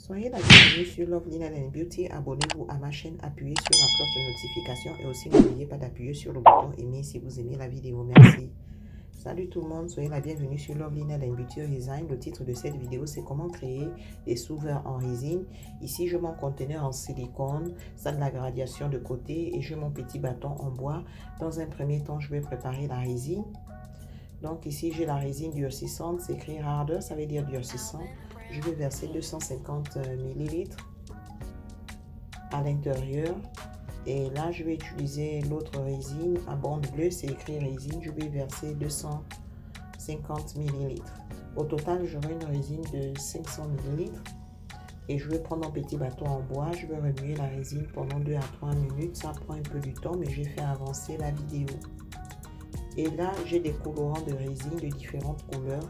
Soyez la bienvenue sur Love Linen and Beauty. Abonnez-vous à ma chaîne, appuyez sur la cloche de notification et aussi n'oubliez pas d'appuyer sur le bouton aimer si vous aimez la vidéo. Merci. Salut tout le monde, soyez la bienvenue sur Love Linen and Beauty Design. Le titre de cette vidéo, c'est comment créer des sous-verres en résine. Ici, je mon conteneur en silicone, ça de la gradation de côté et j'ai mon petit bâton en bois. Dans un premier temps, je vais préparer la résine. Donc ici, j'ai la résine durcissante, c'est écrit harder, ça veut dire durcissant. Je vais verser 250 ml à l'intérieur. Et là, je vais utiliser l'autre résine à bande bleue, c'est écrit résine. Je vais verser 250 ml. Au total, j'aurai une résine de 500 ml. Et je vais prendre un petit bâton en bois. Je vais remuer la résine pendant 2 à 3 minutes. Ça prend un peu du temps, mais j'ai fait avancer la vidéo. Et là, j'ai des colorants de résine de différentes couleurs.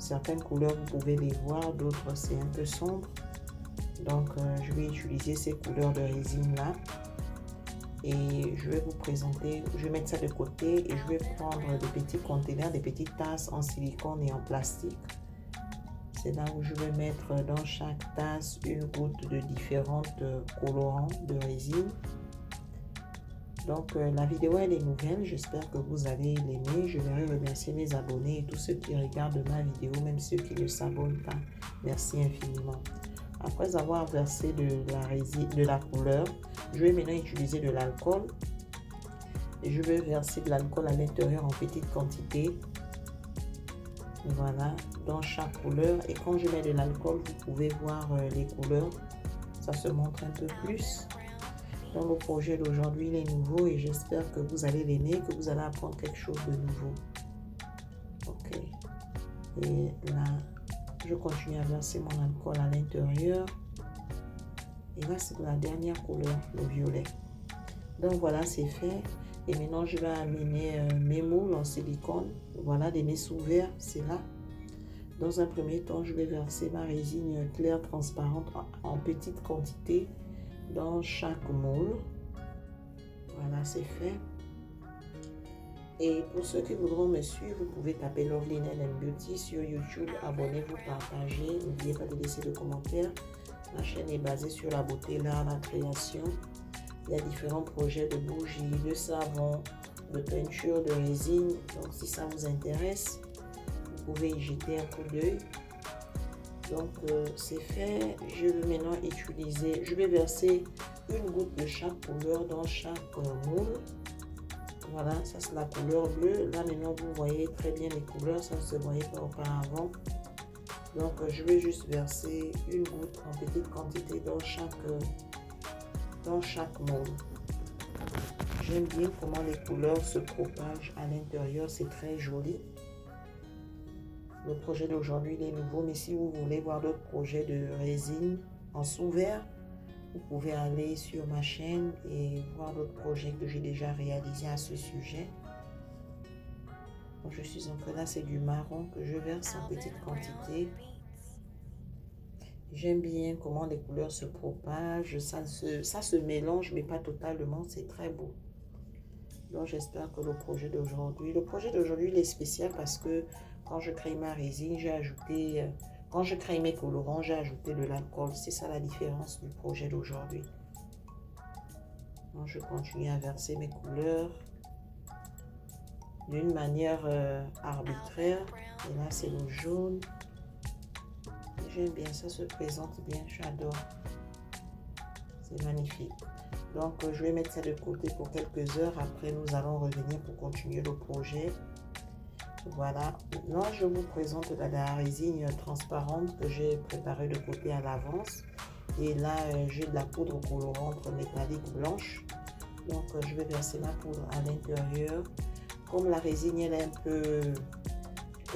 Certaines couleurs, vous pouvez les voir, d'autres, c'est un peu sombre. Donc, je vais utiliser ces couleurs de résine-là. Et je vais vous présenter, je vais mettre ça de côté et je vais prendre des petits conteneurs, des petites tasses en silicone et en plastique. C'est là où je vais mettre dans chaque tasse une goutte de différentes colorants de résine. Donc, la vidéo, elle est nouvelle. J'espère que vous allez l'aimer. Je vais remercier mes abonnés et tous ceux qui regardent ma vidéo, même ceux qui ne s'abonnent pas. Merci infiniment. Après avoir versé de la résine, de la couleur, je vais maintenant utiliser de l'alcool. Et je vais verser de l'alcool à l'intérieur en petite quantité. Voilà, dans chaque couleur. Et quand je mets de l'alcool, vous pouvez voir les couleurs. Ça se montre un peu plus. Donc, le projet d'aujourd'hui, il est nouveau et j'espère que vous allez l'aimer, que vous allez apprendre quelque chose de nouveau. Ok. Et là, je continue à verser mon alcool à l'intérieur. Et là, c'est la dernière couleur, le violet. Donc, voilà, c'est fait. Et maintenant, je vais amener mes moules en silicone. Voilà, mes sous-verres, c'est là. Dans un premier temps, je vais verser ma résine claire transparente en petite quantité dans chaque moule. Voilà, c'est fait. Et pour ceux qui voudront me suivre, vous pouvez taper Love Linen and Beauty sur YouTube. Abonnez-vous, partagez. N'oubliez pas de laisser des commentaires. Ma chaîne est basée sur la beauté, l'art, la création. Il y a différents projets de bougies, de savon, de peinture, de résine. Donc, si ça vous intéresse, vous pouvez y jeter un coup d'œil. Donc, c'est fait. Je vais maintenant utiliser, je vais verser une goutte de chaque couleur dans chaque moule. Voilà, ça c'est la couleur bleue. Là, maintenant, vous voyez très bien les couleurs. Ça ne se voyait pas auparavant. Donc, je vais juste verser une goutte en petite quantité dans chaque moule. J'aime bien comment les couleurs se propagent à l'intérieur. C'est très joli. Le projet d'aujourd'hui, il est nouveau, mais si vous voulez voir d'autres projets de résine en sous-verre, vous pouvez aller sur ma chaîne et voir d'autres projets que j'ai déjà réalisés à ce sujet. Donc, je suis en train, là, c'est du marron que je verse en petite quantité. J'aime bien comment les couleurs se propagent, ça se mélange, mais pas totalement, c'est très beau. Donc, j'espère que le projet d'aujourd'hui il est spécial parce que quand je crée ma résine, j'ai ajouté, quand je crée mes colorants, j'ai ajouté de l'alcool. C'est ça la différence du projet d'aujourd'hui. Donc, je continue à verser mes couleurs d'une manière arbitraire. Et là, c'est le jaune. J'aime bien, ça se présente bien, j'adore. C'est magnifique. Donc, je vais mettre ça de côté pour quelques heures. Après, nous allons revenir pour continuer le projet. Voilà. Maintenant, je vous présente la résine transparente que j'ai préparée de côté à l'avance. Et là, j'ai de la poudre colorante métallique blanche. Donc, je vais verser ma poudre à l'intérieur. Comme la résine, elle est un peu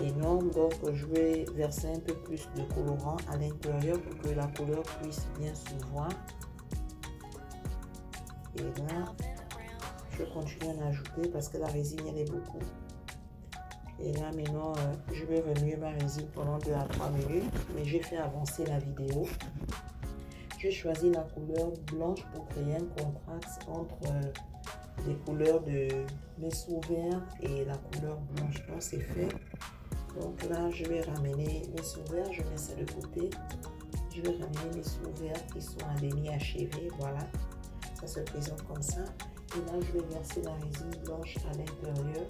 énorme, donc je vais verser un peu plus de colorant à l'intérieur pour que la couleur puisse bien se voir. Et là, je continue à en ajouter parce que la résine, elle est beaucoup. Et là, maintenant, je vais remuer ma résine pendant 2 à 3 minutes. Mais j'ai fait avancer la vidéo. J'ai choisi la couleur blanche pour créer un contraste entre les couleurs de mes sous-verres et la couleur blanche. Donc, c'est fait. Donc là, je vais ramener mes sous-verres. Je mets ça de côté. Je vais ramener mes sous-verts qui sont à demi-achevés. Voilà, ça se présente comme ça. Et là, je vais verser la résine blanche à l'intérieur.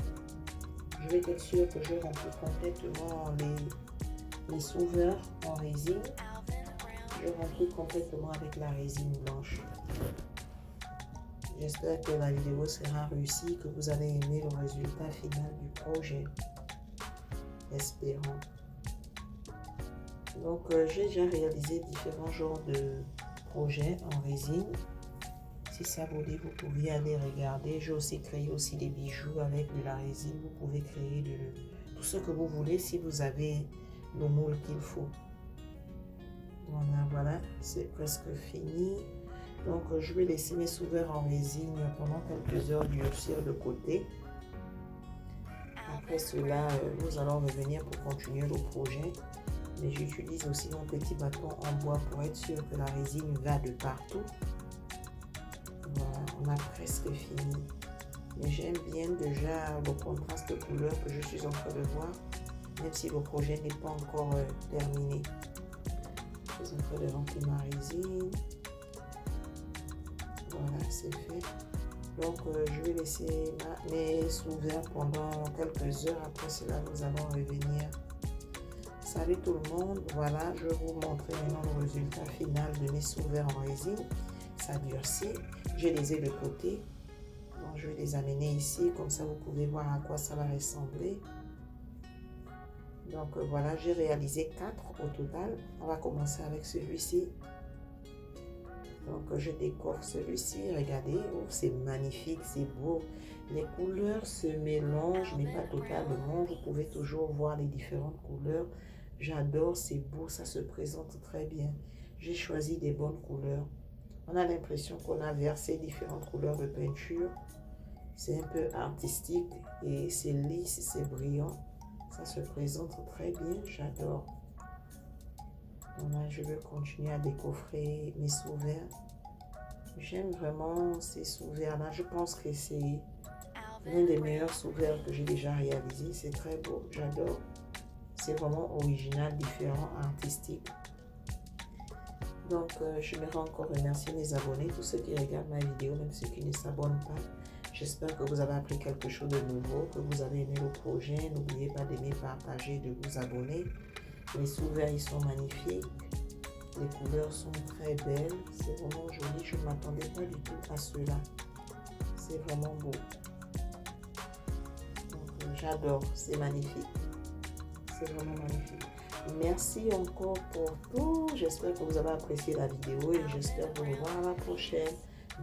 Je vais être sûr que je remplis complètement les sous-verts en résine. Je remplis complètement avec la résine blanche. J'espère que la vidéo sera réussie, que vous allez aimer le résultat final du projet. Espérons. Donc, j'ai déjà réalisé différents genres de projets en résine. Si ça vous dit, vous pouvez aller regarder. J'ai aussi créé des bijoux avec de la résine. Vous pouvez créer tout ce que vous voulez si vous avez le moule qu'il faut. Voilà, c'est presque fini. Donc, je vais laisser mes sous-verts en résine pendant quelques heures durcir de côté. Après cela, nous allons revenir pour continuer le projet. Mais j'utilise aussi mon petit bâton en bois pour être sûr que la résine va de partout. Voilà, on a presque fini. Mais j'aime bien déjà le contraste de couleurs que je suis en train de voir, même si le projet n'est pas encore terminé. Je suis en train de remplir ma résine. Voilà, c'est fait. Donc, je vais laisser mes sous-verts pendant quelques heures. Après cela, nous allons revenir. Salut tout le monde. Voilà, je vais vous montrer maintenant le résultat final de mes sous-verts en résine. Ça durcit. Je les ai de côté. Donc, je vais les amener ici. Comme ça, vous pouvez voir à quoi ça va ressembler. Donc, voilà, j'ai réalisé 4 au total. On va commencer avec celui-ci. Donc, je décoiffe celui-ci. Regardez, oh, c'est magnifique, c'est beau. Les couleurs se mélangent, mais pas totalement. Vous pouvez toujours voir les différentes couleurs. J'adore, c'est beau, ça se présente très bien. J'ai choisi des bonnes couleurs. On a l'impression qu'on a versé différentes couleurs de peinture. C'est un peu artistique et c'est lisse, c'est brillant. Ça se présente très bien, j'adore. Là, je vais continuer à décoffrer mes sous-verts. J'aime vraiment ces sous-verts-là. Je pense que c'est l'un des meilleurs sous-verts que j'ai déjà réalisé. C'est très beau, j'adore. C'est vraiment original, différent, artistique. Donc, je voudrais encore remercier mes abonnés, tous ceux qui regardent ma vidéo, même ceux qui ne s'abonnent pas. J'espère que vous avez appris quelque chose de nouveau, que vous avez aimé le projet. N'oubliez pas d'aimer, partager, de vous abonner. Les sous-verts, ils sont magnifiques. Les couleurs sont très belles. C'est vraiment joli. Je ne m'attendais pas du tout à cela. C'est vraiment beau. J'adore. C'est magnifique. C'est vraiment magnifique. Merci encore pour tout. J'espère que vous avez apprécié la vidéo et j'espère vous revoir à la prochaine.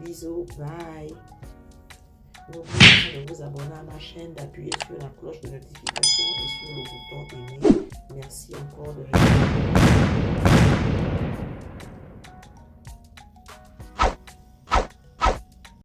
Bisous. Bye. N'oubliez pas de vous abonner à ma chaîne, d'appuyer sur la cloche de notification et sur le bouton aimer. Merci encore de regarder.